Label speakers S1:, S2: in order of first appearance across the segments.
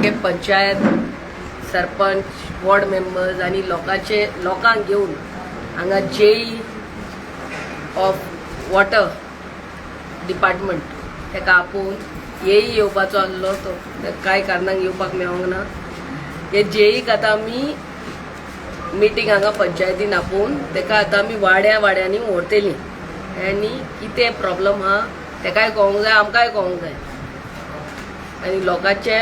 S1: आमचे panchayat sarpanch ward members आणि लोकांक घेऊन हांगा जेई ऑफ वॉटर डिपार्टमेंट तेका आपोवन येई येवपाचो आसलो तो कांय कारणांक येवपाक मेळोंक ना. हे जेईक आतां आमी मिटींग हांगा पंचायतीन आपोवन तेका आतां आमी वाड्यांनी व्हरतलीं आनी कितें प्रॉब्लम आहा तेकाय कळोंक जाय आमकांय कळोंक जाय आनी लोकांचे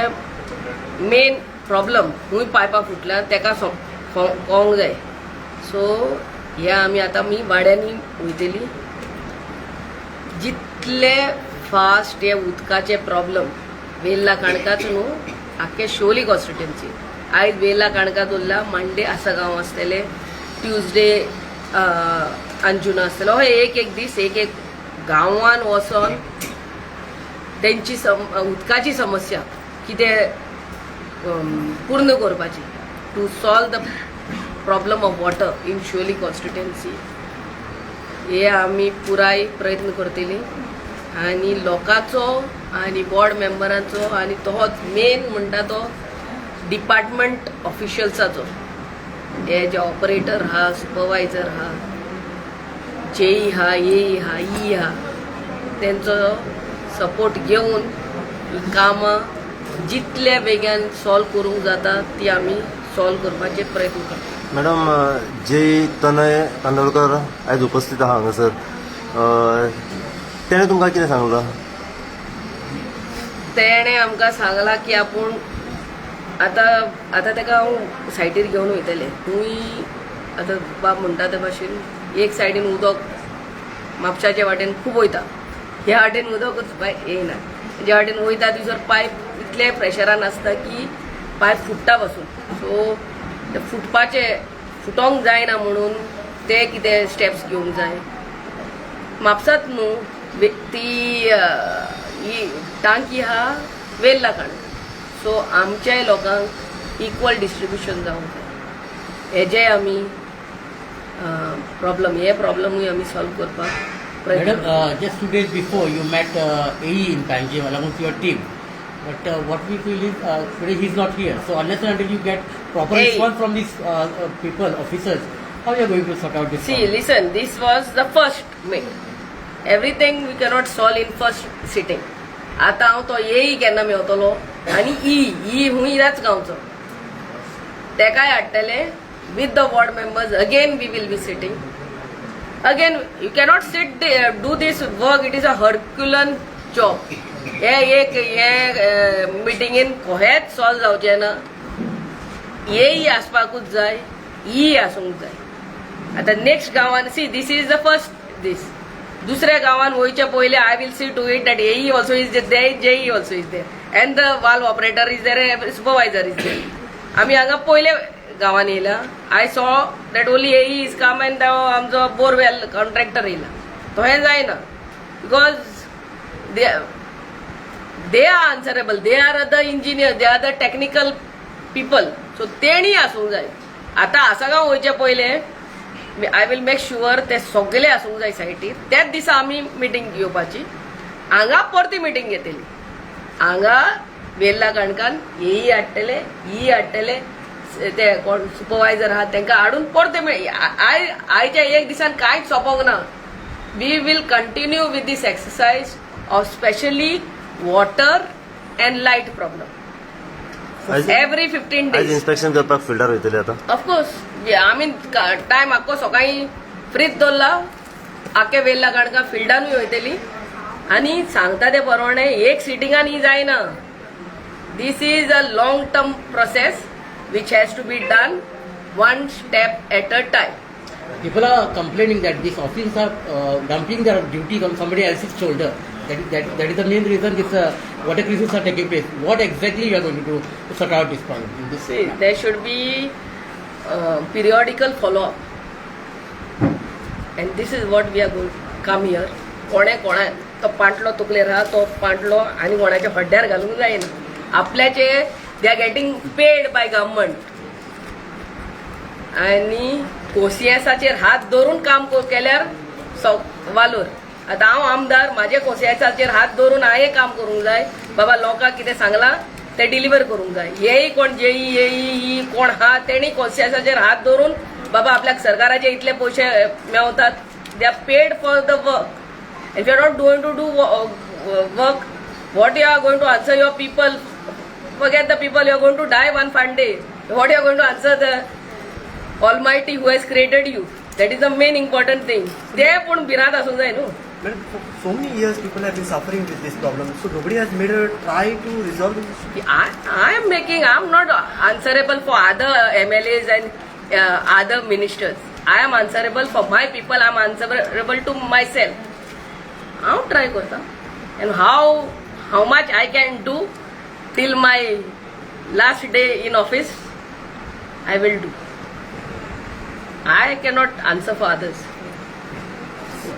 S1: मेन प्रॉब्लम खूंय पायपां फुटल्या तेका कळोंक जाय. सो हे आमी आतां वाड्यांनी वयतलीं. जितले फास्ट हे उदकाचे प्रॉब्लम वेर्ला काणकाच न्हू आख्खे शिवोली कॉन्स्टिट्युएन्सी आयज वेर्ला काणकात उरला मांडे आसगांव आसतले ट्युजडे अंजुना आसतलो हो एक दीस एक गांवान वचोन तेंची उदकाची समस्या कितें पूर्ण करपाची to solve the problem of water in Shivoli constituency हे आमी पुराय प्रयत्न करतलीं आनी लोकांचो आनी वॉर्ड मेंबरांचो आनी तोच मेन म्हणटा तो डिपार्टमेंट ऑफिशियल्साचो हे जे ऑपरेटर आहा सुपरवायझर आहा जेई आहा ए आहा ई आहा तेंचो सपोर्ट घेवन ही कामां जितले बेगीन सॉल्व करूंक जाता ती आमी सॉल्व करपाचे प्रयत्न करता.
S2: मॅडम जे तनय कांदोळकर आयज उपस्थित आहा हांगासर तेणें तुमकां कितें सांगलां?
S1: तेणें आमकां सांगलां की आपूण आतां तेका हांव सायटीर घेवन वयतलें. थंय आतां बाब म्हणटा ते भाशेन एक सायडीन उदक म्हापशाच्या वाटेन खूब वयता ह्या वाटेन उदकच येयना ज्या वाटेन वयता थंयसर पायप इतले प्रेशरान आसता की पायप फुट्टा पासून. सो ते फुटोंक जायना म्हणून ते कितें स्टेप्स घेवंक जाय. म्हापसात न्हू ती ही टांकी आहा वेर्ला काणका सो आमच्याय लोकांक इक्वल डिस्ट्रिब्युशन जावंक जाय. हेजे आमी प्रॉब्लमूय आमी सॉल्व करपाक
S3: Madam, just 2 days before you met AE in Panchayat along with your team. But what we feel is today he's not here. So unless and until you get proper response from these people, officers, how you are going to sort out this?
S1: See, listen, this was the first meet. Everything we cannot solve in first sitting. आता हांव तो येई केन्ना मेवतलो आनी E हुंयराच गांवचो तेकाय हाडटले with the ward members. Again we will be sitting. Again you cannot sit there, do this work. It is a Herculean job. हे मिटिंगेन कोहेच solve जावचे ना. येई आसपाकूच जाय ई आसूंक जाय. आता नेक्स्ट गांवान see this is the first दीस दुसऱ्या गांवान वयचे पयले I will see to it that AE also is there JE also is there and the valve operator is there supervisor is there. आमी हांगा पयले गांवान येयला. I saw that only AE is come and आमचो borewell contractor येयला. तो हें जायना because they are answerable. They are the engineer. They are the technical people. So तेणी आसूंक जाय. आतां आसगांव वयचे पयले आय विल मेक शुअर ते सगळे आसूंक जाय सायटीर. त्याच दिसा आमी मिटींग घेवपाची. हांगा परती मिटींग घेतली. हांगा वेर्ला काणकान येई हाडटले ई हाडटले ते कोण सुपरवायझर आहात तांकां हाडून परते आयच्या एक दिसान कांयच सोंपोंक ना. We will continue with this exercise of specially water and light problem every 15 days.
S2: Inspection करपाक फिल्डार वयतले आता.
S1: ऑफ कोर्स आमी टायम आख्खो सकाळी फ्रीच दवरला. आख्खे वेर्ला काणका फिल्डानूय वयतली आनी सांगता ते प्रमाणे एक सिटिंगान ही जायना. This is a long term process which has to be done one step at a time.
S3: People are complaining that these officers are dumping their duties on somebody else's shoulder. That is the main reason this water crisis are taking place. What exactly you are going to do to sort out this problem?
S1: See, there should be periodical follow-up. And this is what we are going to come here. कोणा तो पांटलो तकलेर आहा तो पांटलो आनी कोणाच्या हड्ड्यार घालूंक जायना. आपल्याचे they are getting paid by government. आनी कोसियसाचेर हात धरून काम केल्यार वालोर. आतां हांव आमदार म्हाजे कोसियसाचेर हात धरून हांवें काम करूंक जाय. बाबा लोकांक कितें सांगलां ते डिलिव्हर करूंक जाय. हेय कोण जेई कोण हा तेणी कॉन्शियसाचेर हात धरून बाबा आपल्याक सरकाराचे इतले पयशे मेवतात, they are paid for the work. If you are not going to do work, what you are going to answer your people? Forget the people, you are going to die one fine day. What you are going to answer the Almighty who has created you? That is the main important thing. ते पण भिरांत आसूंक जाय न्हू.
S4: Madam, for so many years people have been suffering with this problem, so nobody has made a try to resolve this issue.
S1: I'm not answerable for other MLAs and other ministers. I am answerable for my people. I am answerable to myself. I am try करता. And how much I can do till my last day in office, I will do. I cannot answer for others.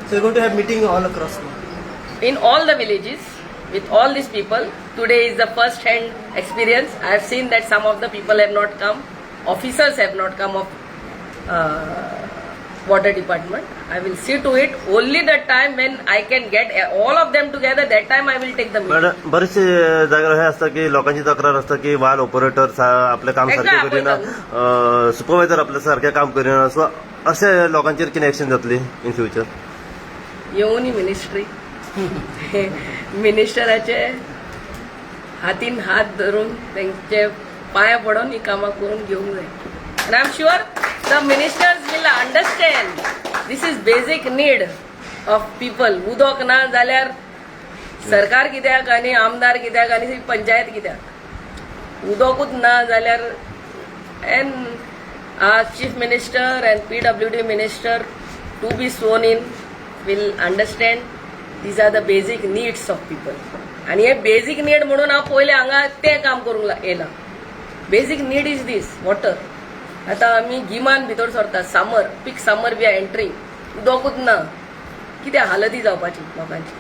S4: So you're going to have meeting all across.
S1: In all the villages, with all these people, today is the first hand experience. I have seen that some of the people have not come, officers have not come of water department. I will see to it only the time when I can get all of them together, that time I will take the meeting.
S2: Madam बरेचसे जागेवर हे असतं की लोकांची तक्रार असतं की वाल ऑपरेटर आपले काम सारखे करीना, सुपरवायझर आपल्या सारखे काम करीना, सो अशा लोकांचेर कितें एक्शन जातली इन फ्युचर?
S1: येवनी मिनिस्ट्री मिनिस्टराचे हातीन हात धरून त्यांचे पाया पडून ही कामां करून घेवंक जाय. And I'm sure the ministers will understand this is basic need of people. उदक ना जाल्यार सरकार कित्याक आनी आमदार कित्याक आनी पंचायत कित्याक? उदकूच ना जाल्यार and our chief minister and PWD minister to be sworn in will understand these are the basic needs of people. आणि हे बेसिक नीड म्हणून हांव पयले हांगा तें काम करूंक येयला. Basic need is this water. आता आम्ही गिमान भितर सरता, समर पीक समर वी आर एंट्रींग, उदकूच ना, कितें हालती जावपाची लोकांची.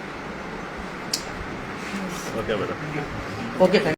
S2: Okay madam.
S3: Okay, thank you.